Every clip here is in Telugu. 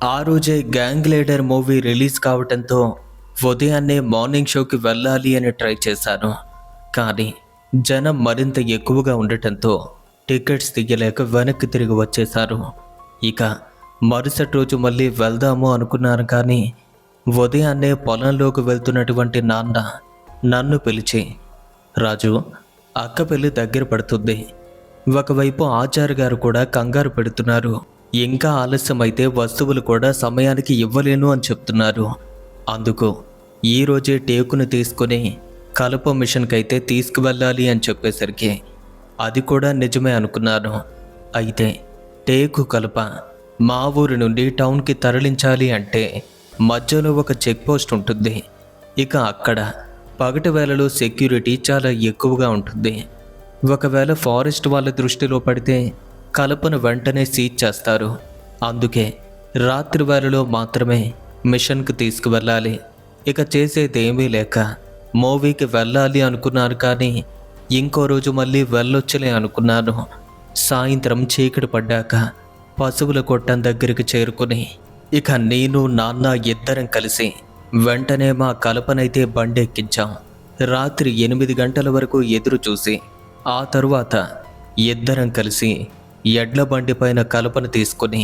ఆ రోజే గ్యాంగ్ లీడర్ మూవీ రిలీజ్ కావడంతో ఉదయాన్నే మార్నింగ్ షోకి వెళ్ళాలి అని ట్రై చేశాను. కానీ జనం మరింత ఎక్కువగా ఉండటంతో టికెట్స్ తీయలేక వెనక్కి తిరిగి వచ్చేశారు. ఇక మరుసటి రోజు మళ్ళీ వెళ్దాము అనుకున్నాను, కానీ ఉదయాన్నే పొలంలోకి వెళ్తున్నటువంటి నాన్న నన్ను పిలిచి, రాజు, అక్క పెళ్ళి దగ్గర పడుతుంది. ఒకవైపు ఆచార్య గారు కూడా కంగారు పెడుతున్నారు. ఇంకా ఆలస్యమైతే వస్తువులు కూడా సమయానికి ఇవ్వలేను అని చెప్తున్నారు. అందుకు ఈరోజే టేకును తీసుకుని కలప మిషన్కి అయితే తీసుకువెళ్ళాలి అని చెప్పేసరికి అది కూడా నిజమే అనుకున్నాను. అయితే టేకు కలప మా ఊరి నుండి టౌన్కి తరలించాలి అంటే మధ్యలో ఒక చెక్ పోస్ట్ ఉంటుంది. ఇక అక్కడ పగటి వేళలో సెక్యూరిటీ చాలా ఎక్కువగా ఉంటుంది. ఒకవేళ ఫారెస్ట్ వాళ్ళ దృష్టిలో పడితే కలపను వెంటనే సీజ్ చేస్తారు. అందుకే రాత్రి వేళలో మాత్రమే మిషన్కి తీసుకువెళ్ళాలి. ఇక చేసేదేమీ లేక మూవీకి వెళ్ళాలి అనుకున్నాను, కానీ ఇంకో రోజు మళ్ళీ వెళ్ళొచ్చులే అనుకున్నాను. సాయంత్రం చీకటి పడ్డాక పశువుల కొట్టం దగ్గరికి చేరుకుని ఇక నేను నాన్న ఇద్దరం కలిసి వెంటనే మా కలపనైతే బండెక్కించాం. రాత్రి 8 గంటల వరకు ఎదురు చూసి ఆ తరువాత ఇద్దరం కలిసి ఎడ్ల బండి పైన కలపను తీసుకుని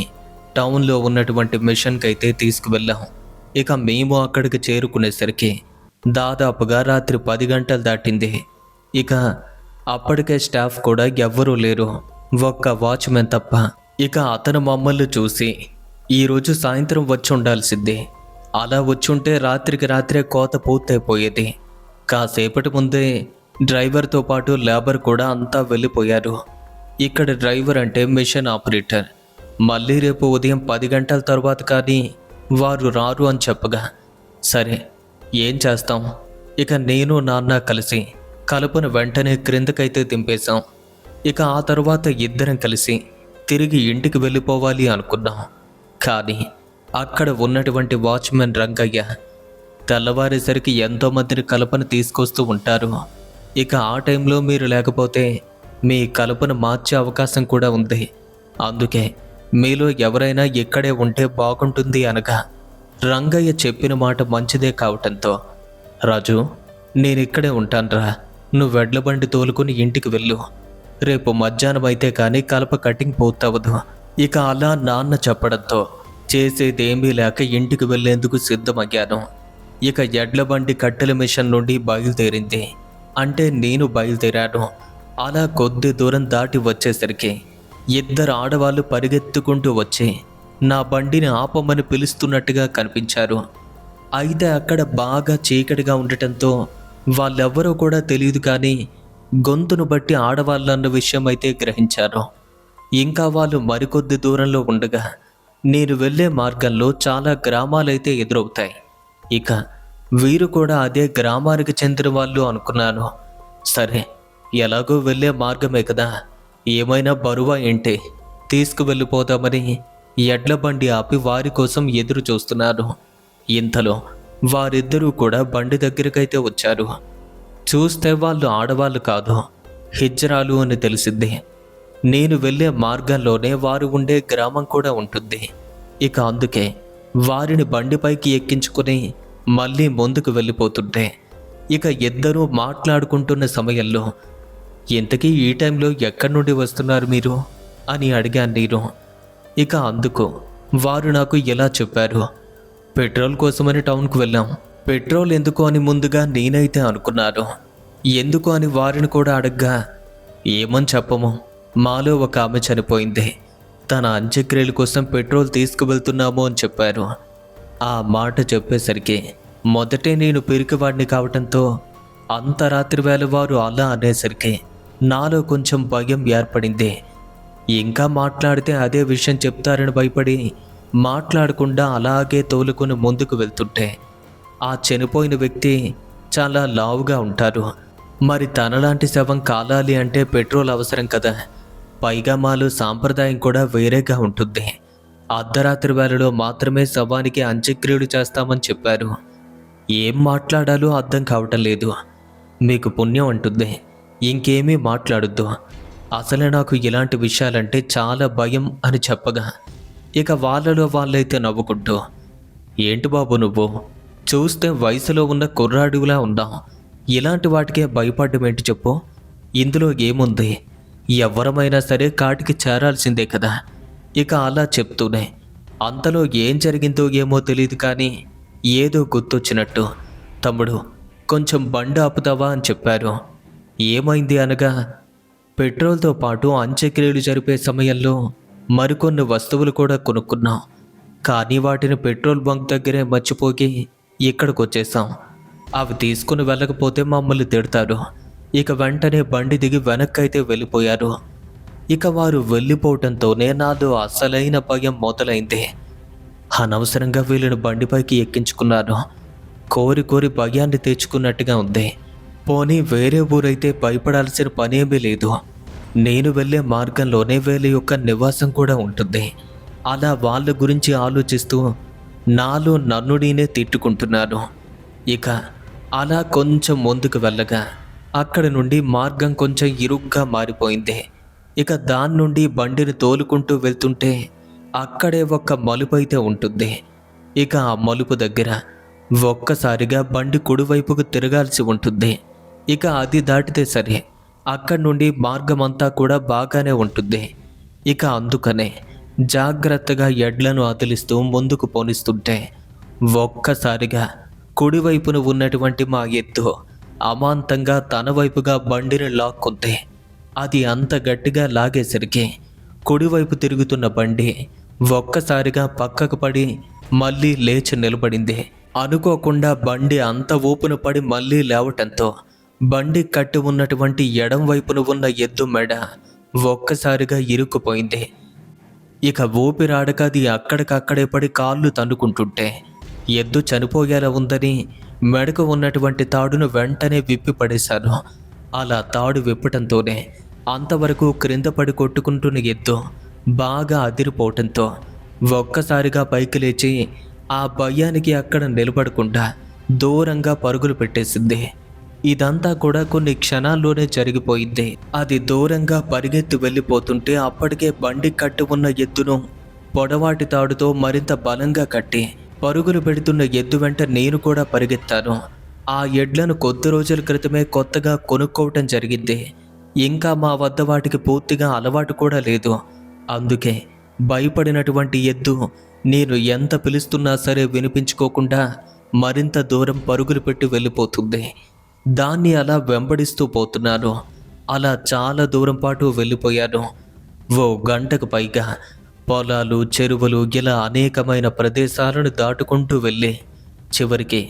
టౌన్లో ఉన్నటువంటి మిషన్కి అయితే తీసుకువెళ్ళాం. ఇక మేము అక్కడికి చేరుకునేసరికి దాదాపుగా రాత్రి 10 గంటలు దాటింది. ఇక అప్పటికే స్టాఫ్ కూడా ఎవ్వరూ లేరు, ఒక్క వాచ్మెన్ తప్ప. ఇక అతను మమ్మల్ని చూసి, ఈరోజు సాయంత్రం వచ్చి ఉండాల్సిందే, అలా వచ్చుంటే రాత్రికి రాత్రే కోత పూర్తయిపోయేది. కాసేపటి ముందే డ్రైవర్తో పాటు లేబర్ కూడా అంతా వెళ్ళిపోయారు. ఇక్కడ డ్రైవర్ అంటే మిషన్ ఆపరేటర్. మళ్ళీ రేపు ఉదయం 10 గంటల తర్వాత కానీ వారు రారు అని చెప్పగా, సరే ఏం చేస్తాం. ఇక నేను నాన్న కలిసి కలుపును వెంటనే క్రిందకైతే దింపేశాం. ఇక ఆ తర్వాత ఇద్దరం కలిసి తిరిగి ఇంటికి వెళ్ళిపోవాలి అనుకున్నాం. కానీ అక్కడ ఉన్నటువంటి వాచ్మెన్ రంగయ్య తెల్లవారేసరికి ఎంతోమందిని కలపను తీసుకొస్తూ ఉంటారు. ఇక ఆ టైంలో మీరు లేకపోతే మీ కలపను మార్చే అవకాశం కూడా ఉంది. అందుకే మీలో ఎవరైనా ఇక్కడే ఉంటే బాగుంటుంది అనగా, రంగయ్య చెప్పిన మాట మంచిదే కావటంతో, రాజు, నేనిక్కడే ఉంటానురా, నువ్వు వెడ్ల బండి తోలుకుని ఇంటికి వెళ్ళు. రేపు మధ్యాహ్నం అయితే కానీ కలప కటింగ్ పూర్తవదు. ఇక అలా నాన్న చెప్పడంతో చేసేదేమీ లేక ఇంటికి వెళ్లేందుకు సిద్ధమయ్యాను. ఇక ఎడ్ల బండి కట్టెల మిషన్ నుండి బయలుదేరింది. అంటే నేను బయలుదేరాను. అలా కొద్ది దూరం దాటి వచ్చేసరికి ఇద్దరు ఆడవాళ్ళు పరిగెత్తుకుంటూ వచ్చి నా బండిని ఆపమని పిలుస్తున్నట్టుగా కనిపించారు. అయితే అక్కడ బాగా చీకటిగా ఉండటంతో వాళ్ళెవ్వరూ కూడా తెలియదు, కానీ గొంతును బట్టి ఆడవాళ్ళన్న విషయం అయితే గ్రహించారు. ఇంకా వాళ్ళు మరికొద్ది దూరంలో ఉండగా నేను వెళ్ళే మార్గంలో చాలా గ్రామాలైతే ఎదురవుతాయి. ఇక వీరు కూడా అదే గ్రామానికి చెందిన వాళ్ళు అనుకున్నాను. సరే, ఎలాగో వెళ్ళే మార్గమే కదా, ఏమైనా బరువా ఏంటి, తీసుకువెళ్ళిపోదామని ఎడ్ల బండి ఆపి వారి కోసం ఎదురు చూస్తున్నాను. ఇంతలో వారిద్దరూ కూడా బండి దగ్గరకైతే వచ్చారు. చూస్తే వాళ్ళు ఆడవాళ్ళు కాదు, హిజ్రాలు అని తెలిసింది. నేను వెళ్ళే మార్గంలోనే వారు ఉండే గ్రామం కూడా ఉంటుంది. ఇక అందుకే వారిని బండిపైకి ఎక్కించుకుని మళ్ళీ ముందుకు వెళ్ళిపోతుంటే ఇక ఇద్దరూ మాట్లాడుకుంటున్న సమయంలో, ఇంతకీ ఈ టైంలో ఎక్కడి నుండి వస్తున్నారు మీరు అని అడిగాను నేను. ఇక అందుకు వారు నాకు ఎలా చెప్పారు, పెట్రోల్ కోసమని టౌన్కు వెళ్ళాం. పెట్రోల్ ఎందుకు అని ముందుగా నేనైతే అనుకున్నాను. ఎందుకు అని వారిని కూడా అడగ్గా, ఏమని చెప్పము, మాలో ఒక ఆమె చనిపోయింది, తన అంత్యక్రియల కోసం పెట్రోల్ తీసుకువెళ్తున్నాము అని చెప్పారు. ఆ మాట చెప్పేసరికి మొదటే నేను పిరికివాడిని కావటంతో అంత రాత్రి వేళ వారు అలా అనేసరికి నాలో కొంచెం భయం ఏర్పడింది. ఇంకా మాట్లాడితే అదే విషయం చెప్తారని భయపడి మాట్లాడకుండా అలాగే తోలుకొని ముందుకు వెళ్తుంటే, ఆ చనిపోయిన వ్యక్తి చాలా లావుగా ఉంటారు. మరి తనలాంటి శవం కాలాలి అంటే పెట్రోల్ అవసరం కదా. పైగా మాలో సాంప్రదాయం కూడా వేరేగా ఉంటుంది. అర్ధరాత్రి వేళలో మాత్రమే శవానికి అంత్యక్రియలు చేస్తామని చెప్పారు. ఏం మాట్లాడాలో అర్థం కావటం లేదు. మీకు పుణ్యం అంటుంది, ఇంకేమీ మాట్లాడొద్దు, అసలే నాకు ఇలాంటి విషయాలంటే చాలా భయం అని చెప్పగా ఇక వాళ్ళలో వాళ్ళైతే నవ్వుకుంటూ, ఏంటి బాబు నువ్వు, చూస్తే వయసులో ఉన్న కుర్రాడులా ఉన్నావు, ఇలాంటి వాటికే భయపడ్డమేంటి చెప్పు, ఇందులో ఏముంది, ఎవరమైనా సరే కాటికి చేరాల్సిందే కదా. ఇక అలా చెప్తూనే అంతలో ఏం జరిగిందో ఏమో తెలియదు కానీ ఏదో గుర్తొచ్చినట్టు, తమ్ముడు కొంచెం బండి ఆపుతావా అని చెప్పారు. ఏమైంది అనగా, పెట్రోల్తో పాటు అంత్యక్రియలు జరిపే సమయంలో మరికొన్ని వస్తువులు కూడా కొనుక్కున్నాం, కానీ వాటిని పెట్రోల్ బంక్ దగ్గరే మర్చిపోయి ఇక్కడికి వచ్చేసాం. అవి తీసుకుని వెళ్ళకపోతే మమ్మల్ని తిడతారు. ఇక వెంటనే బండి దిగి వెనక్కైతే వెళ్ళిపోయారు. ఇక వారు వెళ్ళిపోవటంతోనే నాలో అసలైన భయం మొదలైంది. అనవసరంగా వీళ్ళని బండిపైకి ఎక్కించుకున్నాను. కోరి కోరి భయాన్ని తెచ్చుకున్నట్టుగా ఉంది. పోనీ వేరే ఊరైతే భయపడాల్సిన పనేమీ లేదు. నేను వెళ్ళే మార్గంలోనే వీళ్ళ యొక్క నివాసం కూడా ఉంటుంది. అలా వాళ్ళ గురించి ఆలోచిస్తూ నాలో నన్ను నేనే తిట్టుకుంటున్నాను. ఇక అలా కొంచెం ముందుకు వెళ్ళగా అక్కడి నుండి మార్గం కొంచెం ఇరుగ్గా మారిపోయింది. ఇక దాని నుండి బండిని తోలుకుంటూ వెళ్తుంటే అక్కడే ఒక మలుపు అయితే ఉంటుంది. ఇక ఆ మలుపు దగ్గర ఒక్కసారిగా బండి కుడివైపుకు తిరగాల్సి ఉంటుంది. ఇక అది దాటితే సరే అక్కడి నుండి మార్గం అంతా కూడా బాగానే ఉంటుంది. ఇక అందుకనే జాగ్రత్తగా ఎడ్లను అదిలిస్తూ ముందుకు పోనిస్తుంటే ఒక్కసారిగా కుడివైపున ఉన్నటువంటి మా ఎద్దు అమాంతంగా తన వైపుగా బండిని లాక్కుంది. అది అంత గట్టిగా లాగేసరికి కుడివైపు తిరుగుతున్న బండి ఒక్కసారిగా పక్కకు పడి మళ్ళీ లేచి నిలబడింది. అనుకోకుండా బండి అంత ఊపున పడి మళ్ళీ లేవటంతో బండి కట్టి ఉన్నటువంటి ఎడం వైపున ఉన్న ఎద్దు మెడ ఒక్కసారిగా ఇరుక్కుపోయింది. ఇక ఊపిరాడక అది అక్కడికక్కడే పడి కాళ్ళు తన్నుకుంటుంటే ఎద్దు చనిపోయేలా ఉందని మెడకు ఉన్నటువంటి తాడును వెంటనే విప్పి పడేశాను. అలా తాడు విప్పటంతోనే అంతవరకు క్రింద పడి కొట్టుకుంటున్న ఎద్దు బాగా అదిరిపోవటంతో ఒక్కసారిగా పైకి లేచి ఆ భయానికి అక్కడ నిలబడకుండా దూరంగా పరుగులు పెట్టేసింది. ఇదంతా కూడా కొన్ని క్షణాల్లోనే జరిగిపోయింది. అది దూరంగా పరిగెత్తి వెళ్ళిపోతుంటే అప్పటికే బండి కట్టి ఉన్న ఎద్దును పొడవాటి తాడుతో మరింత బలంగా కట్టి పరుగులు పెడుతున్న ఎద్దు వెంట నేను కూడా పరిగెత్తాను. ఆ ఎడ్లను కొద్ది రోజుల క్రితమే కొత్తగా కొనుక్కోవటం జరిగింది. ఇంకా మా వద్ద వాటికి పూర్తిగా అలవాటు కూడా లేదు. అందుకే భయపడినటువంటి ఎద్దు నేను ఎంత పిలుస్తున్నా సరే వినిపించుకోకుండా మరింత దూరం పరుగులు పెట్టి వెళ్ళిపోతుంది. దాన్ని అలా వెంబడిస్తూ పోతున్నాను. అలా చాలా దూరం పాటు వెళ్ళిపోయాను. ఓ గంటకు పైగా పొలాలు, చెరువులు, ఇలా అనేకమైన ప్రదేశాలను దాటుకుంటూ వెళ్ళి చివరికి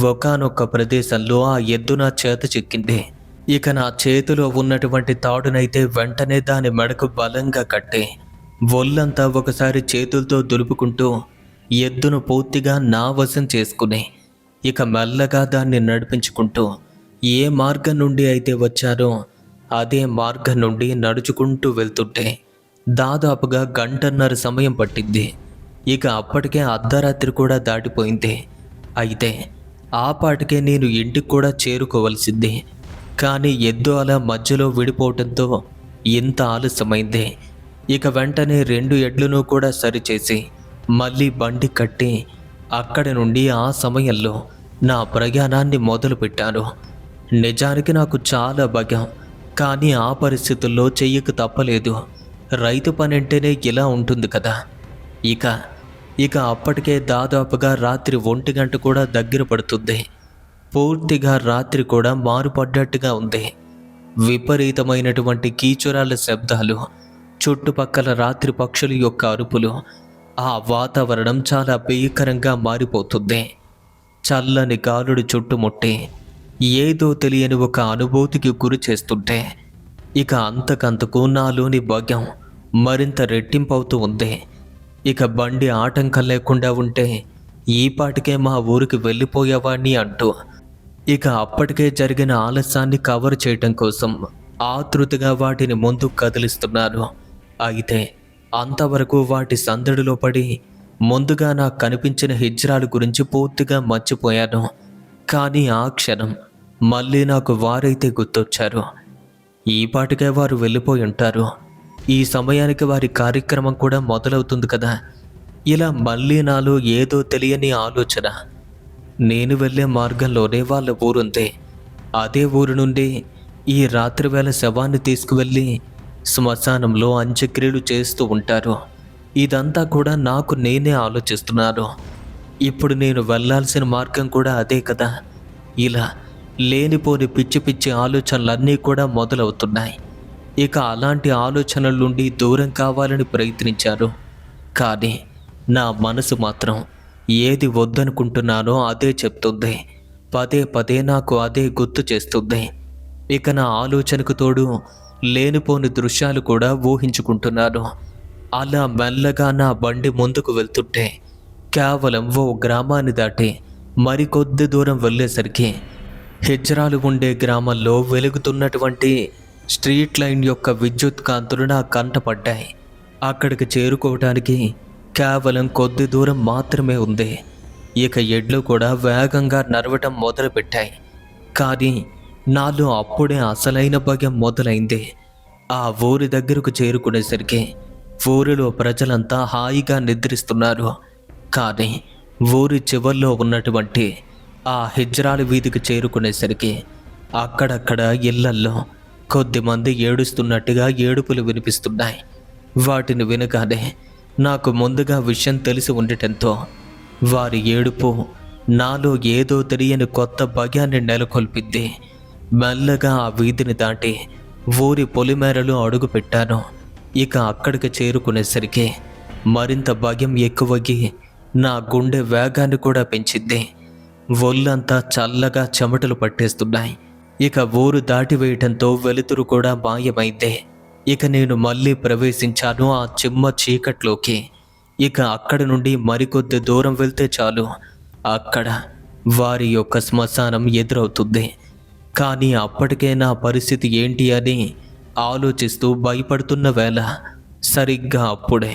ఒకానొక ప్రదేశంలో ఆ ఎద్దు నా చేత చిక్కింది. ఇక నా చేతిలో ఉన్నటువంటి తాడునైతే వెంటనే దాని మెడకు బలంగా కట్టి ఒళ్ళంతా ఒకసారి చేతులతో దులుపుకుంటూ ఎద్దును పూర్తిగా నా వశం చేసుకుని ఇక మెల్లగా దాన్ని నడిపించుకుంటూ ఏ మార్గం నుండి అయితే వచ్చారో అదే మార్గం నుండి నడుచుకుంటూ వెళ్తుంటే దాదాపుగా గంటన్నర సమయం పట్టింది. ఇక అప్పటికే అర్ధరాత్రి కూడా దాటిపోయింది. అయితే ఆ పాటికే నేను ఇంటికి కూడా చేరుకోవలసింది. కానీ ఎద్దు అలా మధ్యలో విడిపోవటంతో ఇంత ఆలస్యమైంది. ఇక వెంటనే 2 ఎడ్లను కూడా సరిచేసి మళ్ళీ బండి కట్టి అక్కడి నుండి ఆ సమయంలో నా ప్రయాణాన్ని మొదలుపెట్టాను. నిజానికి నాకు చాలా భయం, కానీ ఆ పరిస్థితుల్లో చెయ్యకు తప్పలేదు. రైతు పని అంటేనే ఇలా ఉంటుంది కదా. ఇక అప్పటికే దాదాపుగా రాత్రి 1 గంట కూడా దగ్గర పడుతుంది. పూర్తిగా రాత్రి కూడా మారుపడ్డట్టుగా ఉంది. విపరీతమైనటువంటి కీచురాల శబ్దాలు, చుట్టుపక్కల రాత్రి పక్షుల యొక్క అరుపులు, ఆ వాతావరణం చాలా భీకరంగా మారిపోతుంది. చల్లని గాలుడు చుట్టుముట్టి ఏదో తెలియని ఒక అనుభూతికి గురి చేస్తుంటే ఇక అంతకంతకు నాలోని భయం మరింత రెట్టింపవుతూ ఉంది. ఇక బండి ఆటంకం లేకుండా ఉంటే ఈ పాటికే మా ఊరికి వెళ్ళిపోయేవాడిని అంటూ ఇక అప్పటికే జరిగిన ఆలస్యాన్ని కవర్ చేయటం కోసం ఆతృతగా వాటిని ముందుకు కదిలిస్తున్నారు. అయితే అంతవరకు వాటి సందడిలో పడి ముందుగా నాకు కనిపించిన హిజ్రాల గురించి పూర్తిగా మర్చిపోయాను. కానీ ఆ క్షణం మళ్ళీ నాకు వారైతే గుర్తొచ్చారు. ఈ పాటికే వారు వెళ్ళిపోయి ఉంటారు. ఈ సమయానికి వారి కార్యక్రమం కూడా మొదలవుతుంది కదా. ఇలా మళ్ళీ నాలో ఏదో తెలియని ఆలోచన. నేను వెళ్ళే మార్గంలోనే వాళ్ళ ఊరుంది. అదే ఊరు నుండి ఈ రాత్రివేళ శవాన్ని తీసుకువెళ్ళి శ్మశానంలో అంత్యక్రియలు చేస్తూ ఉంటారు. ఇదంతా కూడా నాకు నేనే ఆలోచిస్తున్నాను. ఇప్పుడు నేను వెళ్ళాల్సిన మార్గం కూడా అదే కదా. ఇలా లేనిపోని పిచ్చి పిచ్చి ఆలోచనలన్నీ కూడా మొదలవుతున్నాయి. ఇక అలాంటి ఆలోచనల నుండి దూరం కావాలని ప్రయత్నించాను. కానీ నా మనసు మాత్రం ఏది వద్దనుకుంటున్నానో అదే చెప్తుంది. పదే పదే నాకు అదే గుర్తు చేస్తుంది. ఇక నా ఆలోచనకు తోడు లేనిపోని దృశ్యాలు కూడా ఊహించుకుంటున్నాను. అలా మెల్లగా నా బండి ముందుకు వెళ్తుంటే కేవలం ఓ గ్రామాన్ని దాటి మరికొద్ది దూరం వెళ్ళేసరికి హిజ్రాలు ఉండే గ్రామంలో వెలుగుతున్నటువంటి స్ట్రీట్ లైన్ యొక్క విద్యుత్ కాంతులు నా కంటపడ్డాయి. అక్కడికి చేరుకోవడానికి కేవలం కొద్ది దూరం మాత్రమే ఉంది. ఇక ఎడ్లు కూడా వేగంగా నడవటం మొదలుపెట్టాయి. కానీ నాలో అప్పుడే అసలైన భయం మొదలైంది. ఆ ఊరి దగ్గరకు చేరుకునేసరికి ఊరిలో ప్రజలంతా హాయిగా నిద్రిస్తున్నారు. కానీ ఊరి చివర్లో ఉన్నటువంటి ఆ హిజ్రాల వీధికి చేరుకునేసరికి అక్కడక్కడ ఇళ్లల్లో కొద్దిమంది ఏడుస్తున్నట్టుగా ఏడుపులు వినిపిస్తున్నాయి. వాటిని వినగానే నాకు ముందుగా విషయం తెలిసి ఉండటంతో వారి ఏడుపు నాలో ఏదో తెలియని కొత్త భయాన్ని నెలకొల్పింది. మెల్లగా ఆ వీధిని దాటి ఊరి పొలిమేరలో అడుగుపెట్టాను. ఇక అక్కడికి చేరుకునేసరికి మరింత భయం ఎక్కువగి నా గుండె వేగాన్ని కూడా పెంచింది. ఒళ్ళంతా చల్లగా చెమటలు పట్టేస్తున్నాయి. ఇక ఊరు దాటివేయటంతో వెలుతురు కూడా మాయమైంది. ఇక నేను మళ్ళీ ప్రవేశించాను ఆ చిమ్మ చీకట్లోకి. ఇక అక్కడి నుండి మరికొద్ది దూరం వెళ్తే చాలు అక్కడ వారి యొక్క శ్మశానం ఎదురవుతుంది. కానీ అప్పటికే నా పరిస్థితి ఏంటి అని ఆలోచిస్తూ భయపడుతున్న వేళ సరిగ్గా అప్పుడే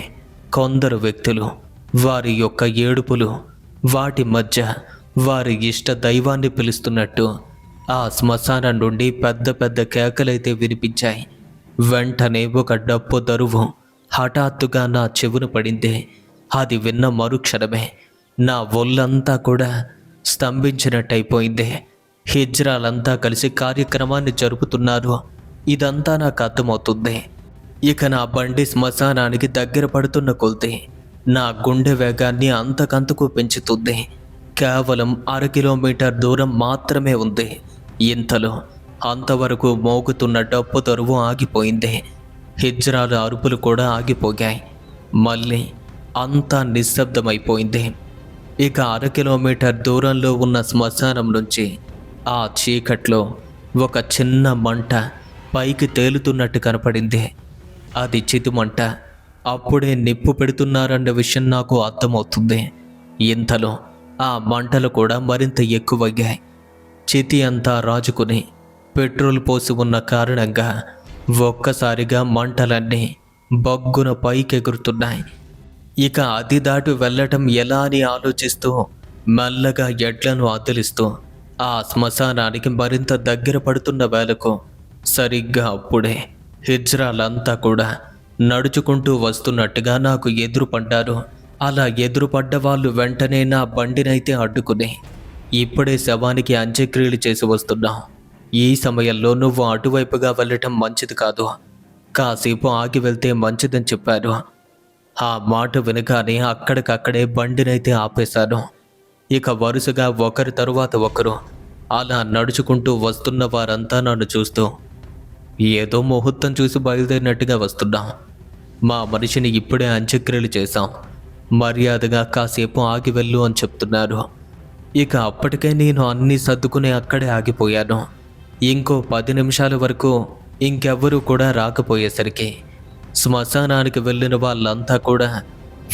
కొందరు వ్యక్తులు వారి యొక్క ఏడుపులు వాటి మధ్య వారి ఇష్ట దైవాన్ని పిలుస్తున్నట్టు ఆ శ్మశానం నుండి పెద్ద పెద్ద కేకలైతే వినిపించాయి. వెంటనే ఒక డప్పు దరువు హఠాత్తుగా నా చెవున పడింది. అది విన్న మరుక్షణమే నా ఒళ్ళంతా కూడా స్తంభించినట్టయిపోయింది. హిజ్రాలంతా కలిసి కార్యక్రమాన్ని జరుపుతున్నారు. ఇదంతా నాకు అర్థమవుతుంది. ఇక నా బండి శ్మశానానికి దగ్గర పడుతున్న కొద్దీ నా గుండె వేగాన్ని అంతకంతకు పెంచుతుంది. కేవలం 1/2 కిలోమీటర్ దూరం మాత్రమే ఉంది. ఇంతలో అంతవరకు మోగుతున్న డప్పు తరువు ఆగిపోయింది. హిజ్రాల అరుపులు కూడా ఆగిపోయాయి. మళ్ళీ అంతా నిశ్శబ్దమైపోయింది. ఇక 1/2 కిలోమీటర్ దూరంలో ఉన్న శ్మశానం నుంచి ఆ చీకట్లో ఒక చిన్న మంట పైకి తేలుతున్నట్టు కనపడింది. అది చితిమంట. అప్పుడే నిప్పు పెడుతున్నారన్న విషయం నాకు అర్థమవుతుంది. ఇంతలో ఆ మంటలు కూడా మరింత ఎక్కువయ్యాయి. చితి అంతా రాజుకుని పెట్రోల్ పోసి ఉన్న కారణంగా ఒక్కసారిగా మంటలన్నీ బొగ్గున పైకెగురుతున్నాయి. ఇక అది దాటి వెళ్ళటం ఎలా అని ఆలోచిస్తూ మెల్లగా ఎడ్లను అదిలిస్తూ ఆ శ్మశానానికి మరింత దగ్గర పడుతున్న వేళకు సరిగ్గా అప్పుడే హిజ్రాలంతా కూడా నడుచుకుంటూ వస్తున్నట్టుగా నాకు ఎదురుపడ్డారు. అలా ఎదురుపడ్డ వాళ్ళు వెంటనే నా బండినైతే అడ్డుకుని, ఇప్పుడే శవానికి అంత్యక్రియలు చేసి వస్తున్నాం. ఈ సమయంలో నువ్వు అటువైపుగా వెళ్ళటం మంచిది కాదు. కాసేపు ఆగి వెళ్తే మంచిదని చెప్పారు. ఆ మాట వినగానే అక్కడికక్కడే బండినైతే ఆపేశాను. ఇక వరుసగా ఒకరి తరువాత ఒకరు అలా నడుచుకుంటూ వస్తున్న వారంతా నన్ను చూస్తూ ఏదో ముహూర్తం చూసి బయలుదేరినట్టుగా వస్తున్నాం. మా మనిషిని ఇప్పుడే అంత్యక్రియలు చేశాం. మర్యాదగా కాసేపు ఆగి వెళ్ళు అని చెప్తున్నారు. ఇక అప్పటికే నేను అన్నీ సర్దుకుని అక్కడే ఆగిపోయాను. ఇంకో 10 నిమిషాల వరకు ఇంకెవ్వరూ కూడా రాకపోయేసరికి శ్మశానానికి వెళ్ళిన వాళ్ళంతా కూడా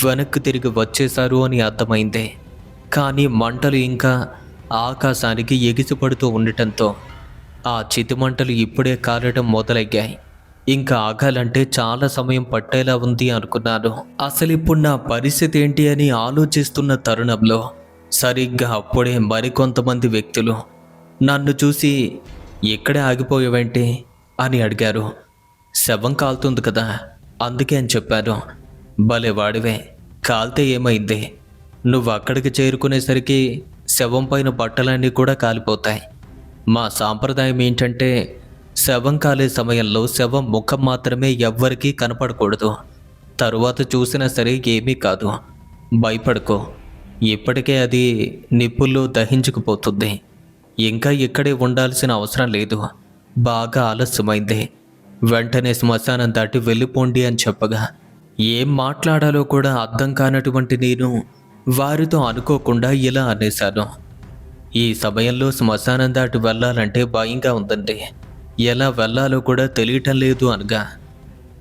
వెనక్కి తిరిగి వచ్చేశారు అని అర్థమైంది. కానీ మంటలు ఇంకా ఆకాశానికి ఎగిసిపడుతూ ఉండటంతో ఆ చితిమంటలు ఇప్పుడే కారడం మొదలయ్యాయి. ఇంకా ఆగాలంటే చాలా సమయం పట్టేలా ఉంది అనుకున్నాను. అసలు ఇప్పుడు నా పరిస్థితి ఏంటి అని ఆలోచిస్తున్న తరుణంలో సరిగ్గా అప్పుడే మరికొంతమంది వ్యక్తులు నన్ను చూసి ఇక్కడే ఆగిపోయేవేంటి అని అడిగారు. 'శవం కాలుతుంది కదా, అందుకే' అని చెప్పాను. 'భలే వాడివే, 'నువ్వు 1/2 కిలోమీటర్ దూరం నుంచి 'శవాన్ని తీసుకువెళ్ళి శ్మశానంలో అంత్యక్రియలు చేసి వస్తున్నావు. మరి 1/2 కిలోమీటర్ దూరం నుంచి 'శవాన్ని తీసుకువెళ్ళి శ్మశానానికి వెళ్ళటం' అంటే చాలా కష్టం. కాలితే ఏమైంది? నువ్వు అక్కడికి చేరుకునేసరికి శవం పైన బట్టలన్నీ కూడా కాలిపోతాయి. మా సాంప్రదాయం ఏంటంటే శవం కాలే సమయంలో శవం ముఖం మాత్రమే ఎవ్వరికీ కనపడకూడదు. తరువాత చూసినా సరే ఏమీ కాదు, భయపడుకో. ఇప్పటికే అది నిప్పుల్లో దహించుకుపోతుంది. ఇంకా ఇక్కడే ఉండాల్సిన అవసరం లేదు. బాగా ఆలస్యమైంది. వెంటనే శ్మశానం దాటి వెళ్ళిపోండి అని చెప్పగా ఏం మాట్లాడాలో కూడా అర్థం కానటువంటి నేను వారితో అనుకోకుండా ఇలా అనేశాను. ఈ సమయంలో శ్మశానం దాటి వెళ్ళాలంటే భయంగా ఉందండి. ఎలా వెళ్ళాలో కూడా తెలియటం లేదు అనగా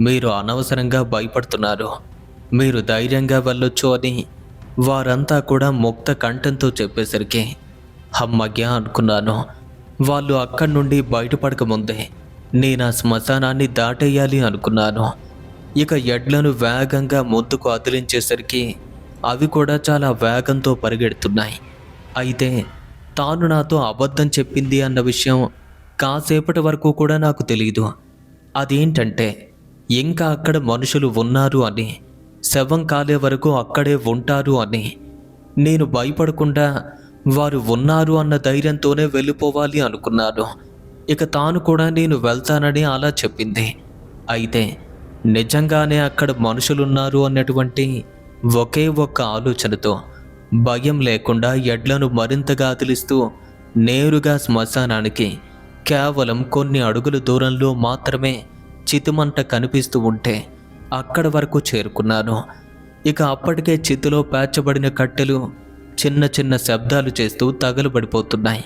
మీరు అనవసరంగా భయపడుతున్నారు, మీరు ధైర్యంగా వెళ్ళొచ్చు అని వారంతా కూడా ముక్త కంఠంతో చెప్పేసరికి అమ్మయ్య అనుకున్నాను. వాళ్ళు అక్కడి నుండి బయటపడకముందే నేను ఆ శ్మశానాన్ని దాటేయాలి అనుకున్నాను. ఇక ఎడ్లను వేగంగా ముందుకు అదిలించేసరికి అవి కూడా చాలా వేగంతో పరిగెడుతున్నాయి. అయితే తాను నాతో అబద్ధం చెప్పింది అన్న విషయం కాసేపటి వరకు కూడా నాకు తెలియదు. అదేంటంటే ఇంకా అక్కడ మనుషులు ఉన్నారు అని, శవం కాలే వరకు అక్కడే ఉంటారు అని. నేను భయపడకుండా వారు ఉన్నారు అన్న ధైర్యంతోనే వెళ్ళిపోవాలి అనుకున్నాను. ఇక తాను కూడా నేను వెళ్తానని అలా చెప్పింది. అయితే నిజంగానే అక్కడ మనుషులున్నారు అన్నటువంటి ఒకే ఒక్క ఆలోచనతో భయం లేకుండా ఎడ్లను మరింతగా అదిలిస్తూ నేరుగా శ్మశానానికి కేవలం కొన్ని అడుగుల దూరంలో మాత్రమే చితిమంట కనిపిస్తూ ఉంటే అక్కడ వరకు చేరుకున్నాను. ఇక అప్పటికే చితిలో పేర్చబడిన కట్టెలు చిన్న చిన్న శబ్దాలు చేస్తూ తగలబడిపోతున్నాయి.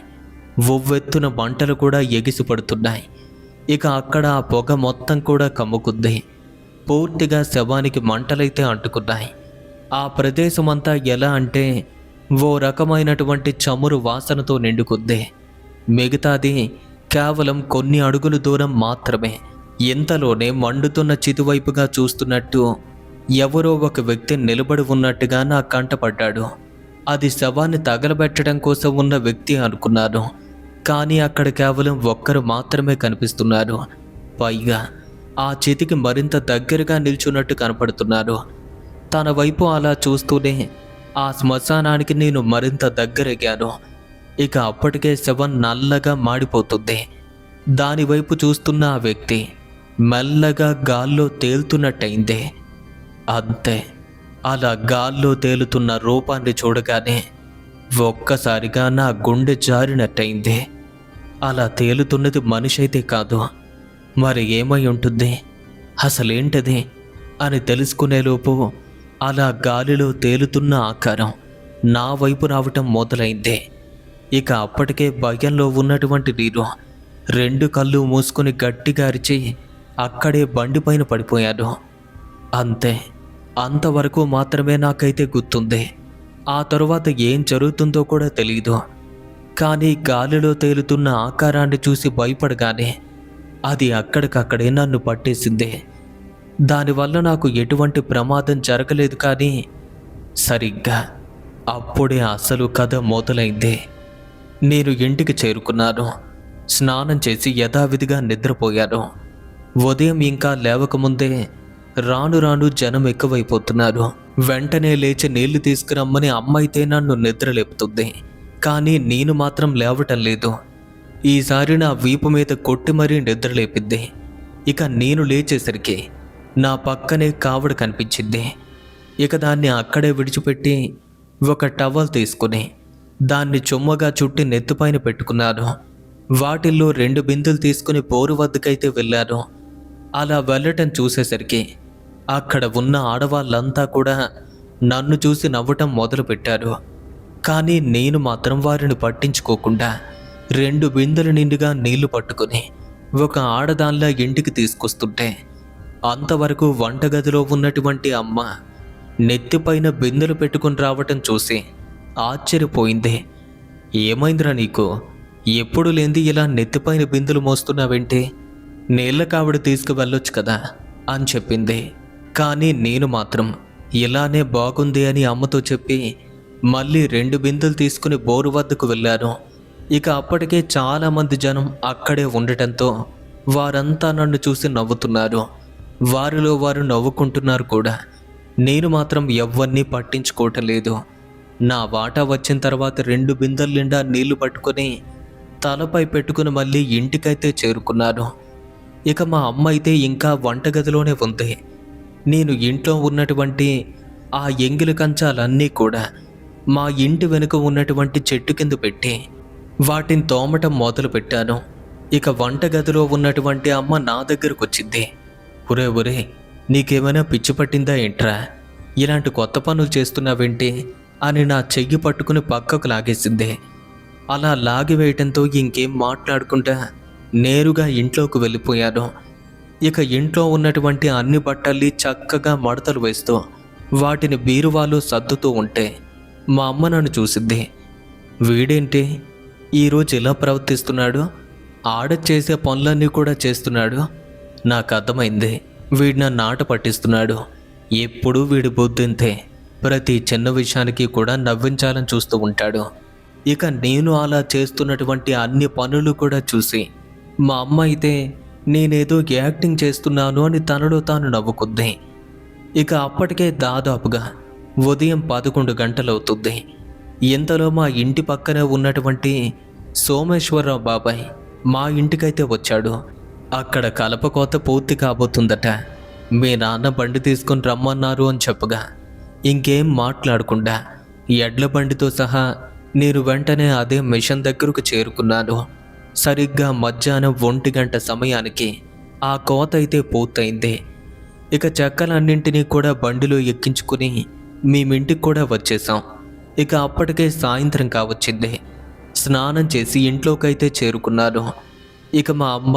ఉవ్వెత్తున మంటలు కూడా ఎగిసిపడుతున్నాయి. ఇక అక్కడ ఆ పొగ మొత్తం కూడా కమ్ముకుంది. పూర్తిగా శవానికి మంటలైతే అంటుకున్నాయి. ఆ ప్రదేశమంతా ఎలా అంటే ఓ రకమైనటువంటి చమురు వాసనతో నిండుకుంది. మిగతాది కేవలం కొన్ని అడుగుల దూరం మాత్రమే. ఇంతలోనే మండుతున్న చితివైపుగా చూస్తున్నట్టు ఎవరో ఒక వ్యక్తి నిలబడి ఉన్నట్టుగా నా కంటపడ్డాడు. అది శవాన్ని తగలబెట్టడం కోసం ఉన్న వ్యక్తి అనుకున్నాను. కానీ అక్కడ కేవలం ఒక్కరు మాత్రమే కనిపిస్తున్నారు. పైగా ఆ చితికి మరింత దగ్గరగా నిల్చున్నట్టు కనపడుతున్నారు. తన వైపు అలా చూస్తూనే ఆ శ్మశానానికి నేను మరింత దగ్గరగాను. ఇక అప్పటికే శవం నల్లగా మాడిపోతుంది. దానివైపు చూస్తున్న ఆ వ్యక్తి మెల్లగా గాల్లో తేలుతున్నట్టయింది. అంతే, అలా గాల్లో తేలుతున్న రూపాన్ని చూడగానే ఒక్కసారిగా నా గుండె జారినట్టయింది. అలా తేలుతున్నది మనిషి అయితే కాదు, మరి ఏమై ఉంటుంది, అసలేంటది అని తెలుసుకునేలోపు అలా గాలిలో తేలుతున్న ఆకారం నా వైపు రావటం మొదలైంది. ఇక అప్పటికే భయంలో ఉన్నటువంటి నేను రెండు కళ్ళు మూసుకొని గట్టిగా అరిచి అక్కడే బండిపైన పడిపోయాను. అంతే, అంతవరకు మాత్రమే నాకైతే గుర్తుంది. ఆ తరువాత ఏం జరుగుతుందో కూడా తెలియదు. కానీ గాలిలో తేలుతున్న ఆకారాన్ని చూసి భయపడగానే అది అక్కడికక్కడే నన్ను పట్టేసింది. దానివల్ల నాకు ఎటువంటి ప్రమాదం జరగలేదు. కానీ సరిగ్గా అప్పుడే అసలు కథ మొదలైంది. నేను ఇంటికి చేరుకున్నాను. స్నానం చేసి యథావిధిగా నిద్రపోయాను. ఉదయం ఇంకా లేవకముందే రాను రాను జనం ఎక్కువైపోతున్నారు. వెంటనే లేచి నీళ్లు తీసుకురమ్మని అమ్మ అయితే నన్ను నిద్రలేపుతుంది. కానీ నేను మాత్రం లేవటం లేదు. ఈసారి నా వీపు మీద కొట్టి మరీ నిద్రలేపింది. ఇక నేను లేచేసరికి నా పక్కనే కావడ కనిపించింది. ఇక దాన్ని అక్కడే విడిచిపెట్టి ఒక టవల్ తీసుకుని దాన్ని చుమ్మగా చుట్టి నెత్తిపైన పెట్టుకున్నాను. వాటిల్లో 2 బిందెలు తీసుకుని బోరు వద్దకైతే వెళ్ళాను. అలా వెళ్ళటం చూసేసరికి అక్కడ ఉన్న ఆడవాళ్ళంతా కూడా నన్ను చూసి నవ్వటం మొదలుపెట్టారు. కానీ నేను మాత్రం వారిని పట్టించుకోకుండా 2 బిందెల నిండుగా నీళ్లు పట్టుకుని ఒక ఆడదానిలా ఇంటికి తీసుకొస్తుంటే అంతవరకు వంటగదిలో ఉన్నటువంటి అమ్మ నెత్తిపైన బిందెలు పెట్టుకుని రావటం చూసి ఆశ్చర్యపోయింది. ఏమైందిరా నీకు, ఎప్పుడు లేంది ఇలా నెత్తిపైన బిందెలు మోస్తున్నావేంటి, నీళ్ళ కావిడ తీసుకువెళ్ళొచ్చు కదా అని చెప్పింది. కానీ నేను మాత్రం ఇలానే బాగుంది అని అమ్మతో చెప్పి మళ్ళీ 2 బిందెలు తీసుకుని బోరు వద్దకు వెళ్ళాను. ఇక అప్పటికే చాలామంది జనం అక్కడే ఉండటంతో వారంతా నన్ను చూసి నవ్వుతున్నారు. వారిలో వారు నవ్వుకుంటున్నారు కూడా. నేను మాత్రం ఎవ్వరినీ పట్టించుకోవటం లేదు. నా వాటా వచ్చిన తర్వాత 2 బిందెల నిండా నీళ్లు పట్టుకొని తలపై పెట్టుకుని మళ్ళీ ఇంటికైతే చేరుకున్నాను. ఇక మా అమ్మ అయితే ఇంకా వంటగదిలోనే ఉంది. నేను ఇంట్లో ఉన్నటువంటి ఆ ఎంగిలి కంచాలన్నీ కూడా మా ఇంటి వెనుక ఉన్నటువంటి చెట్టు కింద పెట్టి వాటిని తోమటం మొదలు పెట్టాను. ఇక వంటగదిలో ఉన్నటువంటి అమ్మ నా దగ్గరకు వచ్చింది. ఒరే ఒరే, నీకేమైనా పిచ్చి పట్టిందా ఏంట్రా, ఇలాంటి కొత్త పనులు చేస్తున్నావేంటి అని నా చెయ్యి పట్టుకుని పక్కకు లాగేసింది. అలా లాగివేయటంతో ఇంకేం మాట్లాడుకుంటా నేరుగా ఇంట్లోకి వెళ్ళిపోయాను. ఇక ఇంట్లో ఉన్నటువంటి అన్ని బట్టల్ని చక్కగా మడతలు వేస్తూ వాటిని బీరువాలో సర్దుతూ ఉంటే మా అమ్మ నన్ను చూసింది. వీడేంటి ఈరోజు ఇలా ప్రవర్తిస్తున్నాడు, ఆడ చేసే పనులన్నీ కూడా చేస్తున్నాడు. నాకు అర్థమైంది, వీడు నన్ను ఆట పట్టిస్తున్నాడు. ఎప్పుడూ వీడి బుద్ధింతే, ప్రతి చిన్న విషయానికి కూడా నవ్వించాలని చూస్తూ ఉంటాడు. ఇక నేను అలా చేస్తున్నటువంటి అన్ని పనులు కూడా చూసి మా అమ్మ అయితే నేనేదో యాక్టింగ్ చేస్తున్నాను అని తనలో తాను నవ్వుకుంది. ఇక అప్పటికే దాదాపుగా ఉదయం 11 గంటలవుతుంది. ఇంతలో మా ఇంటి పక్కనే ఉన్నటువంటి సోమేశ్వరరావు బాబాయ్ మా ఇంటికైతే వచ్చాడు. అక్కడ కలపకోత పూర్తి కాబోతుందట. మీ నాన్న బండి తీసుకొని రమ్మన్నారు అని చెప్పగా ఇంకేం మాట్లాడకుండా ఎడ్ల బండితో సహా నేను వెంటనే అదే మిషన్ దగ్గరకు చేరుకున్నాను. సరిగ్గా మధ్యాహ్నం 1 గంట సమయానికి ఆ కోత అయితే పూర్తయింది. ఇక చెక్కలన్నింటినీ కూడా బండిలో ఎక్కించుకుని మేమింటికి కూడా వచ్చేసాం. ఇక అప్పటికే సాయంత్రం కావచ్చింది. స్నానం చేసి ఇంట్లోకైతే చేరుకున్నాను. ఇక మా అమ్మ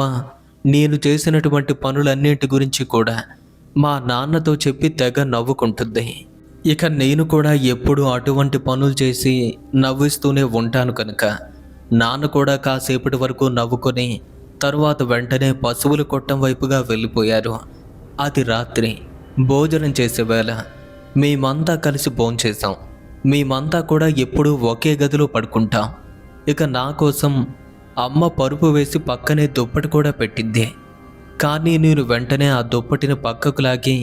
నేను చేసినటువంటి పనులన్నింటి గురించి కూడా మా నాన్నతో చెప్పి తెగ నవ్వుకుంటుంది. ఇక నేను కూడా ఎప్పుడూ అటువంటి పనులు చేసి నవ్విస్తూనే ఉంటాను కనుక నాన్న కూడా కాసేపటి వరకు నవ్వుకొని తరువాత వెంటనే పశువుల కొట్టం వైపుగా వెళ్ళిపోయారు. అది రాత్రి భోజనం చేసే వేళ మేమంతా కలిసి భోంచేసాం. మేమంతా కూడా ఎప్పుడూ ఒకే గదిలో పడుకుంటాం. ఇక నా కోసం అమ్మ పరుపు వేసి పక్కనే దుప్పటి కూడా పెట్టింది. కానీ నేను వెంటనే ఆ దుప్పటిని పక్కకు లాగి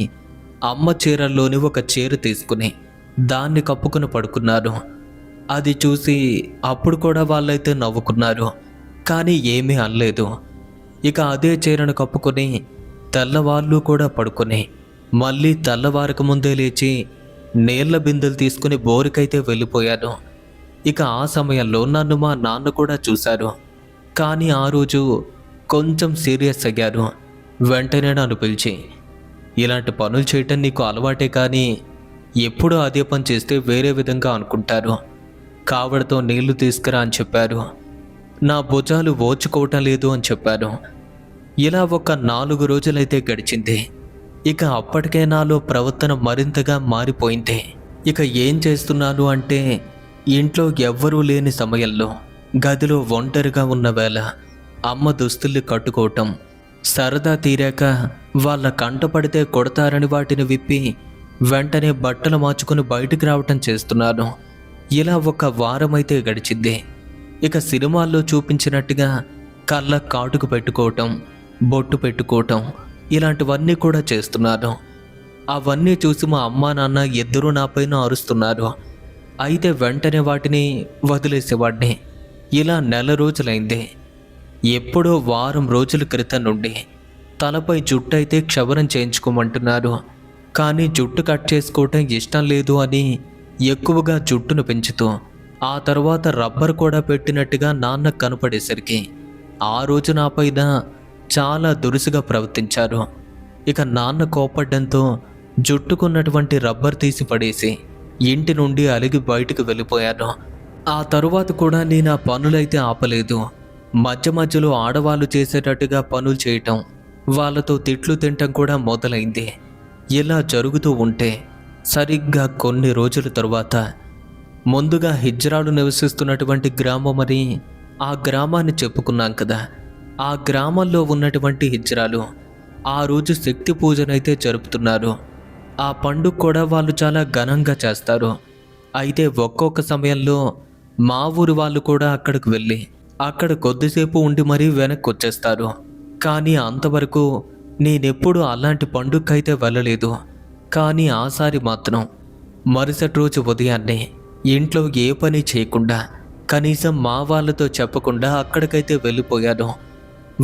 అమ్మ చీరల్లోని ఒక చీర తీసుకుని దాన్ని కప్పుకుని పడుకున్నాను. అది చూసి అప్పుడు కూడా వాళ్ళైతే నవ్వుకున్నారు, కానీ ఏమీ అనలేదు. ఇక అదే చీరను కప్పుకొని తెల్లవాళ్ళు కూడా పడుకొని మళ్ళీ తెల్లవారక ముందే లేచి నీళ్ల బిందెలు తీసుకుని బోరుకైతే వెళ్ళిపోయాను. ఇక ఆ సమయంలో నన్ను మా నాన్న కూడా చూశారు, కానీ ఆ రోజు కొంచెం సీరియస్ అయ్యారు. వెంటనే నన్ను పిలిచి, ఇలాంటి పనులు చేయటం నీకు అలవాటే, కానీ ఎప్పుడూ అదే పని చేస్తే వేరే విధంగా అనుకుంటారు. కావడతో నీళ్లు తీసుకురా అని చెప్పారు. నా భుజాలు ఓచుకోవటం లేదు అని చెప్పారు. ఇలా ఒక 4 రోజులైతే గడిచింది. ఇక అప్పటికే నాలో ప్రవర్తన మరింతగా మారిపోయింది. ఇక ఏం చేస్తున్నాను అంటే, ఇంట్లో ఎవ్వరూ లేని సమయంలో గదిలో ఒంటరిగా ఉన్న వేళ అమ్మ దుస్తుల్ని కట్టుకోవటం, సరదా తీరాక వాళ్ళ కంటపడితే కొడతారని వాటిని విప్పి వెంటనే బట్టలు మార్చుకుని బయటికి రావటం చేస్తున్నాను. ఇలా ఒక వారమైతే గడిచింది. ఇక సినిమాల్లో చూపించినట్టుగా కళ్ళ కాటుకు పెట్టుకోవటం, బొట్టు పెట్టుకోవటం ఇలాంటివన్నీ కూడా చేస్తున్నాను. అవన్నీ చూసి మా అమ్మా నాన్న ఇద్దరూ నాపైన అరుస్తున్నారు. అయితే వెంటనే వాటిని వదిలేసేవాడిని. ఇలా 1 రోజులైంది. ఎప్పుడో వారం రోజుల క్రితం నుండి తలపై జుట్టు అయితే క్షవరం చేయించుకోమంటున్నారు. కానీ జుట్టు కట్ చేసుకోవటం ఇష్టం లేదు అని ఎక్కువగా జుట్టును పెంచుతూ ఆ తర్వాత రబ్బర్ కూడా పెట్టినట్టుగా నాన్న కనపడేసరికి ఆ రోజు నాపైన చాలా దురుసుగా ప్రవర్తించారు. ఇక నాన్న కోపడ్డంతో జుట్టుకున్నటువంటి రబ్బర్ తీసి పడేసి ఇంటి నుండి అలిగి బయటకు వెళ్ళిపోయాను. ఆ తరువాత కూడా నేను ఆ పనులైతే ఆపలేదు. మధ్య మధ్యలో ఆడవాళ్ళు చేసేటట్టుగా పనులు చేయటం, వాళ్ళతో తిట్లు తినటం కూడా మొదలైంది. ఇలా జరుగుతూ ఉంటే సరిగ్గా కొన్ని రోజుల తరువాత ముందుగా హిజ్రాలు నివసిస్తున్నటువంటి గ్రామం అని ఆ గ్రామాన్ని చెప్పుకున్నాం కదా, ఆ గ్రామంలో ఉన్నటువంటి హిజ్రాలు ఆ రోజు శక్తి పూజనైతే జరుపుతున్నారు. ఆ పండుగ కూడా వాళ్ళు చాలా ఘనంగా చేస్తారు. అయితే ఒక్కొక్క సమయంలో మా ఊరి వాళ్ళు కూడా అక్కడికి వెళ్ళి అక్కడ కొద్దిసేపు ఉండి మరీ వెనక్కి వచ్చేస్తారు. కానీ అంతవరకు నేనెప్పుడు అలాంటి పండుగకైతే వెళ్ళలేదు. కానీ ఆసారి మాత్రం మరుసటి రోజు ఉదయాన్నే ఇంట్లో ఏ పని చేయకుండా కనీసం మా వాళ్ళతో చెప్పకుండా అక్కడికైతే వెళ్ళిపోయాను.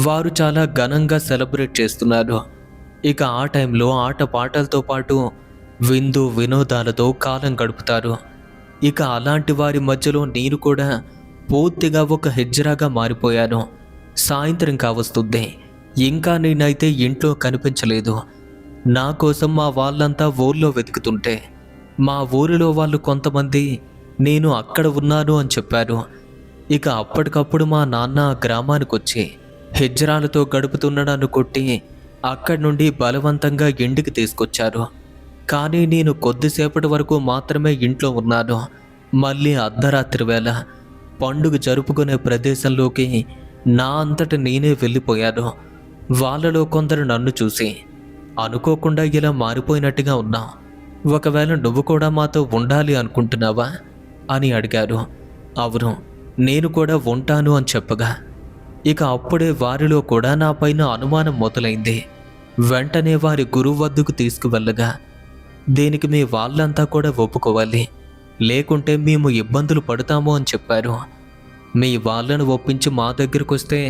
వారు చాలా ఘనంగా సెలబ్రేట్ చేస్తున్నారు. ఇక ఆ టైంలో ఆట పాటలతో పాటు విందు వినోదాలతో కాలం గడుపుతారు. ఇక అలాంటి వారి మధ్యలో నేను కూడా పూర్తిగా ఒక హిజ్రాగా మారిపోయాను. సాయంత్రం కావస్తుంది, ఇంకా నేనైతే ఇంట్లో కనిపించలేదు. నా కోసం మా వాళ్ళంతా ఊళ్ళో వెతుకుతుంటే మా ఊరిలో వాళ్ళు కొంతమంది నేను అక్కడ ఉన్నాను అని చెప్పారు. ఇక అప్పటికప్పుడు మా నాన్న గ్రామానికి వచ్చి హిజ్రాలతో గడుపుతున్న నన్ను కొట్టి అక్కడి నుండి బలవంతంగా ఇంటికి తీసుకొచ్చారు. కానీ నేను కొద్దిసేపటి వరకు మాత్రమే ఇంట్లో ఉన్నాను. మళ్ళీ అర్ధరాత్రి వేళ పండుగ జరుపుకునే ప్రదేశంలోకి నా అంతట నేనే వెళ్ళిపోయాను. వాళ్ళలో కొందరు నన్ను చూసి అనుకోకుండా ఇలా మారిపోయినట్టుగా ఉన్నా, ఒకవేళ నువ్వు కూడా మాతో ఉండాలి అనుకుంటున్నావా అని అడిగారు. అవును, నేను కూడా ఉంటాను అని చెప్పగా ఇక అప్పుడే వారిలో కూడా నా పైన అనుమానం మొదలైంది. వెంటనే వారి గురువు వద్దకు తీసుకువెళ్ళగా, దీనికి మీ వాళ్ళంతా కూడా ఒప్పుకోవాలి, లేకుంటే మేము ఇబ్బందులు పడతాము అని చెప్పారు. మీ వాళ్ళను ఒప్పించి మా దగ్గరకు వస్తే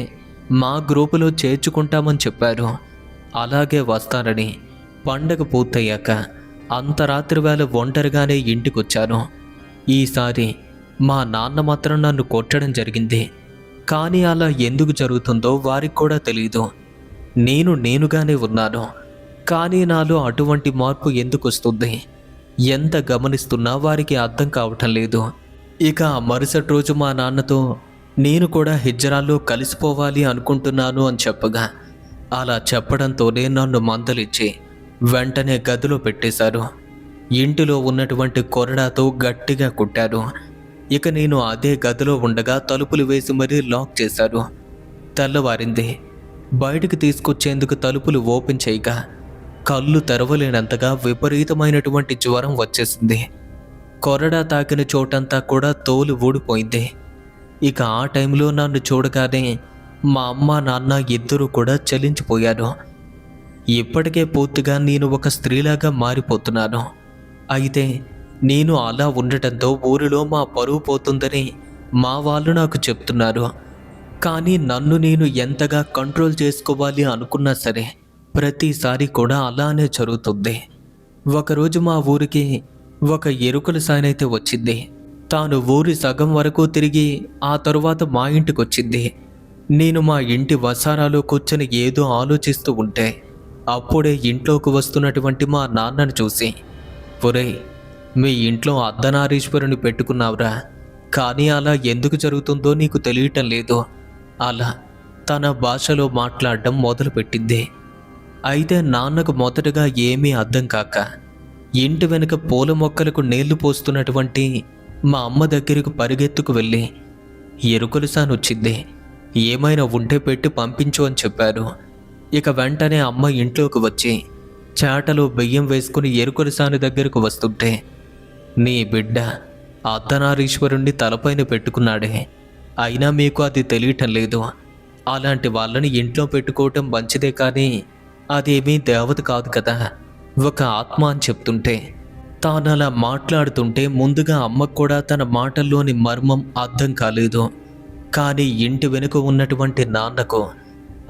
మా గ్రూపులో చేర్చుకుంటామని చెప్పారు. అలాగే వస్తానని పండగ పూర్తయ్యాక అంతరాత్రి వేళ ఒంటరిగానే ఇంటికొచ్చాను. ఈసారి మా నాన్న మాత్రం నన్ను కొట్టడం జరిగింది. కానీ అలా ఎందుకు జరుగుతుందో వారికి కూడా తెలియదు. నేనుగానే ఉన్నాను, కానీ నాలో అటువంటి మార్పు ఎందుకు వస్తుంది? ఎంత గమనిస్తున్నా వారికి అర్థం కావటం లేదు. ఇక మరుసటి రోజు మా నాన్నతో నేను కూడా హిజ్రాల్లో కలిసిపోవాలి అనుకుంటున్నాను అని చెప్పగా, అలా చెప్పడంతోనే నన్ను మందలిచ్చి వెంటనే గదిలో పెట్టేశారు. ఇంటిలో ఉన్నటువంటి కొరడాతో గట్టిగా కుట్టారు. ఇక నేను అదే గదిలో ఉండగా తలుపులు వేసి మరీ లాక్ చేశారు. తెల్లవారింది. బయటికి తీసుకొచ్చేందుకు తలుపులు ఓపెన్ చేయగా కళ్ళు తెరవలేనంతగా విపరీతమైనటువంటి జ్వరం వచ్చేసింది. కొరడా తాకిన చోటంతా కూడా తోలు ఊడిపోయింది. ఇక ఆ టైంలో నన్ను చూడగానే మా అమ్మ నాన్న ఇద్దరూ కూడా చలించిపోయారు. ఇప్పటికే పూర్తిగా నేను ఒక స్త్రీలాగా మారిపోతున్నాను. అయితే నేను అలా ఉండటంతో ఊరిలో మా పరువు పోతుందని మా వాళ్ళు నాకు చెప్తున్నారు. కానీ నన్ను నేను ఎంతగా కంట్రోల్ చేసుకోవాలి అనుకున్నా సరే ప్రతిసారి కూడా అలానే జరుగుతుంది. ఒకరోజు మా ఊరికి ఒక ఎరుకల సాయనైతే వచ్చింది. తాను ఊరి సగం వరకు తిరిగి ఆ తరువాత మా ఇంటికి వచ్చింది. నేను మా ఇంటి వసారాలో కూర్చొని ఏదో ఆలోచిస్తూ ఉంటే అప్పుడే ఇంట్లోకి వస్తున్నటువంటి మా నాన్నను చూసి, ఒరేయ్, మీ ఇంట్లో అర్ధనారీశ్వరుని పెట్టుకున్నావురా, కానీ అలా ఎందుకు జరుగుతుందో నీకు తెలియటం లేదు అలా తన భాషలో మాట్లాడడం మొదలుపెట్టింది. అయితే నాన్నకు మొదటగా ఏమీ అర్థం కాక ఇంటి వెనుక పూల మొక్కలకు నీళ్లు పోస్తున్నటువంటి మా అమ్మ దగ్గరకు పరిగెత్తుకు వెళ్ళి ఎరుకలు సాను వచ్చింది, ఏమైనా ఉంటే పెట్టి పంపించు అని చెప్పారు. ఇక వెంటనే అమ్మ ఇంట్లోకి వచ్చి చాటలో బియ్యం వేసుకుని ఎరుకల సాని దగ్గరకు వస్తుంటే, నీ బిడ్డ అర్ధనారీశ్వరుణ్ణి తలపైన పెట్టుకున్నాడే, అయినా మీకు అది తెలియటం లేదు. అలాంటి వాళ్ళని ఇంట్లో పెట్టుకోవటం మంచిదే, కానీ అదేమీ దేవత కాదు కదా, ఒక ఆత్మ అని చెప్తుంటే తాను అలా మాట్లాడుతుంటే ముందుగా అమ్మకు కూడా తన మాటల్లోని మర్మం అర్థం కాలేదు. కానీ ఇంటి వెనుక ఉన్నటువంటి నాన్నకు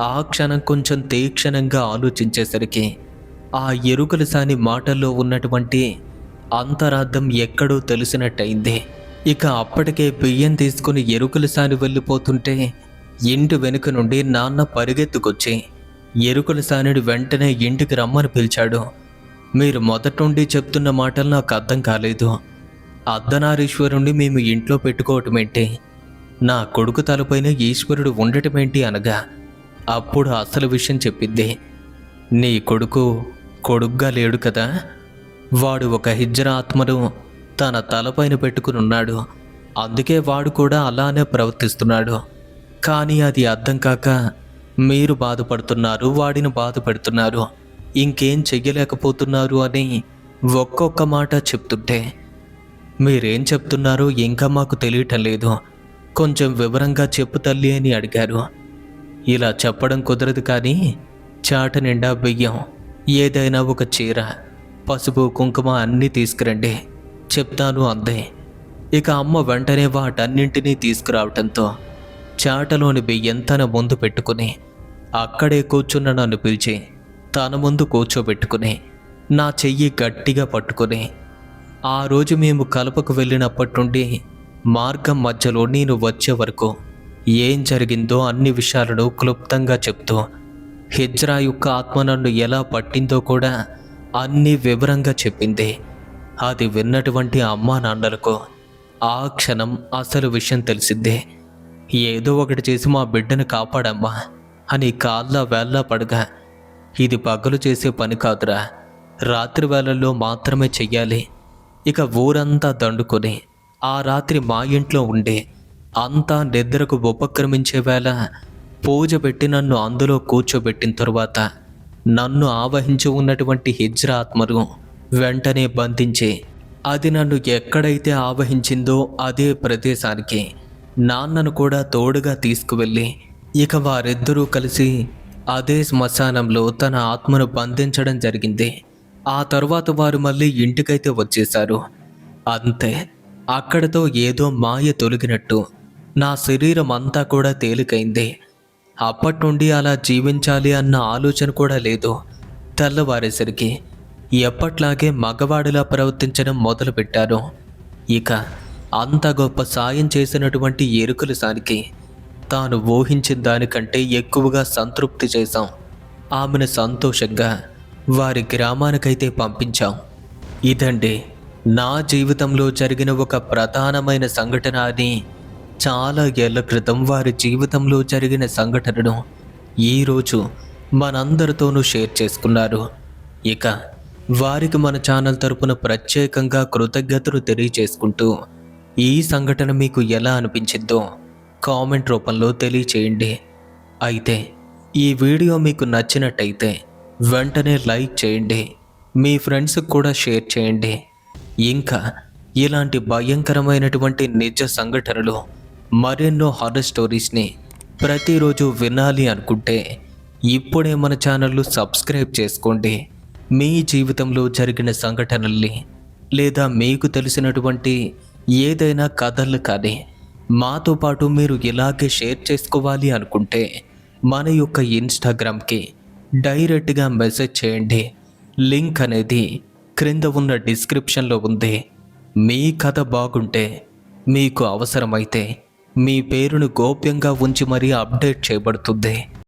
ఆ క్షణం కొంచెం తీక్షణంగా ఆలోచించేసరికి ఆ ఎరుకల సాని మాటల్లో ఉన్నటువంటి అంతరార్థం ఎక్కడో తెలిసినట్టయింది. ఇక అప్పటికే బియ్యం తీసుకుని ఎరుకల సాని వెళ్ళిపోతుంటే ఇంటి వెనుక నుండి నాన్న పరిగెత్తుకొచ్చి ఎరుకల సానిని వెంటనే ఇంటికి రమ్మని పిలిచాడు. మీరు మొదటి నుండి చెప్తున్న మాటలు నాకు అర్థం కాలేదు. అర్ధనారీశ్వరుణ్ణి మేము ఇంట్లో పెట్టుకోవటమేంటి, నా కొడుకు తలపైన ఈశ్వరుడు ఉండటమేంటి అనగా అప్పుడు అసలు విషయం చెప్పింది. నీ కొడుకు కొడుగ్గా లేడు కదా, వాడు ఒక హిజ్రా ఆత్మను తన తలపైన పెట్టుకుని ఉన్నాడు, అందుకే వాడు కూడా అలానే ప్రవర్తిస్తున్నాడు. కానీ అది అర్థం కాక మీరు బాధపడుతున్నారు, వాడిని బాధ పెడుతున్నారు, ఇంకేం చెయ్యలేకపోతున్నారు అని ఒక్కొక్క మాట చెప్తుంటే, మీరేం చెప్తున్నారో ఇంకా మాకు తెలియటం లేదు, కొంచెం వివరంగా చెప్పు తల్లి అని అడిగారు. ఇలా చెప్పడం కుదరదు, కానీ చాట నిండా బియ్యం, ఏదైనా ఒక చీర, పసుపు కుంకుమ అన్నీ తీసుకురండి చెప్తాను అంది. ఇక అమ్మ వెంటనే వాటన్నింటినీ తీసుకురావటంతో చాటలోని బియ్యం తన ముందు పెట్టుకుని అక్కడే కూర్చున్న నన్ను పిలిచి తన ముందు కూర్చోబెట్టుకుని నా చెయ్యి గట్టిగా పట్టుకుని ఆ రోజు మేము కలపకు వెళ్ళినప్పటి నుండి మార్గం మధ్యలో నేను వచ్చే వరకు ఏం జరిగిందో అన్ని విషయాలను క్లుప్తంగా చెప్తూ హిజ్రా యొక్క ఆత్మ నన్ను ఎలా పట్టిందో కూడా అన్ని వివరంగా చెప్పింది. అది విన్నటువంటి అమ్మా నాన్నలకు ఆ క్షణం అసలు విషయం తెలిసిందే. ఏదో ఒకటి చేసి మా బిడ్డను కాపాడమ్మా అని కాళ్ళ వేళ్ళ పడగా, ఇది పగలు చేసే పని కాదురా, రాత్రి వేళల్లో మాత్రమే చెయ్యాలి. ఇక ఊరంతా దండుకొని ఆ రాత్రి మా ఇంట్లో ఉండి అంతా నిద్రకు ఉపక్రమించే వేళ పూజ పెట్టి నన్ను అందులో కూర్చోబెట్టిన తరువాత నన్ను ఆవహించి ఉన్నటువంటి హిజ్రా ఆత్మను వెంటనే బంధించి అది నన్ను ఎక్కడైతే ఆవహించిందో అదే ప్రదేశానికి నాన్నను కూడా తోడుగా తీసుకువెళ్ళి ఇక వారిద్దరూ కలిసి అదే శ్మశానంలో తన ఆత్మను బంధించడం జరిగింది. ఆ తర్వాత వారు మళ్ళీ ఇంటికైతే వచ్చేశారు. అంతే, అక్కడితో ఏదో మాయ తొలగినట్టు నా శరీరం అంతా కూడా తేలికైంది. అప్పటి నుండి అలా జీవించాలి అన్న ఆలోచన కూడా లేదు. తెల్లవారేసరికి ఎప్పట్లాగే మగవాడిలా ప్రవర్తించడం మొదలుపెట్టారు. ఇక అంత గొప్ప సాయం చేసినటువంటి ఎరుకల సానికి తాను ఊహించిన దానికంటే ఎక్కువగా సంతృప్తి చేశాం. ఆమెను సంతోషంగా వారి గ్రామానికైతే పంపించాం. ఇదండి నా జీవితంలో జరిగిన ఒక ప్రధానమైన సంఘటన అని చాలా ఏళ్ల క్రితం వారి జీవితంలో జరిగిన సంఘటనను ఈరోజు మనందరితోనూ షేర్ చేసుకున్నారు. ఇక వారికి మన ఛానల్ తరపున ప్రత్యేకంగా కృతజ్ఞతలు తెలియచేసుకుంటూ ఈ సంఘటన మీకు ఎలా అనిపించిందో కామెంట్ రూపంలో తెలియచేయండి. అయితే ఈ వీడియో మీకు నచ్చినట్టయితే వెంటనే లైక్ చేయండి, మీ ఫ్రెండ్స్కి కూడా షేర్ చేయండి. ఇంకా ఇలాంటి భయంకరమైనటువంటి నిజ సంఘటనలు మరెన్నో హారర్ స్టోరీస్ని ప్రతిరోజు వినాలి అనుకుంటే ఇప్పుడే మన ఛానల్ను సబ్స్క్రైబ్ చేసుకోండి. మీ జీవితంలో జరిగిన సంఘటనల్ని లేదా మీకు తెలిసినటువంటి ఏదైనా కథలు కానీ మాతో పాటు మీరు ఇలాగే షేర్ చేసుకోవాలి అనుకుంటే మన యొక్క ఇన్స్టాగ్రామ్కి డైరెక్ట్గా మెసేజ్ చేయండి. లింక్ అనేది క్రింద ఉన్న డిస్క్రిప్షన్లో ఉంది. మీ కథ బాగుంటే మీకు అవసరమైతే మీ పేరును గోప్యంగా ఉంచి మరీ అప్డేట్ చేయబడుతుంది.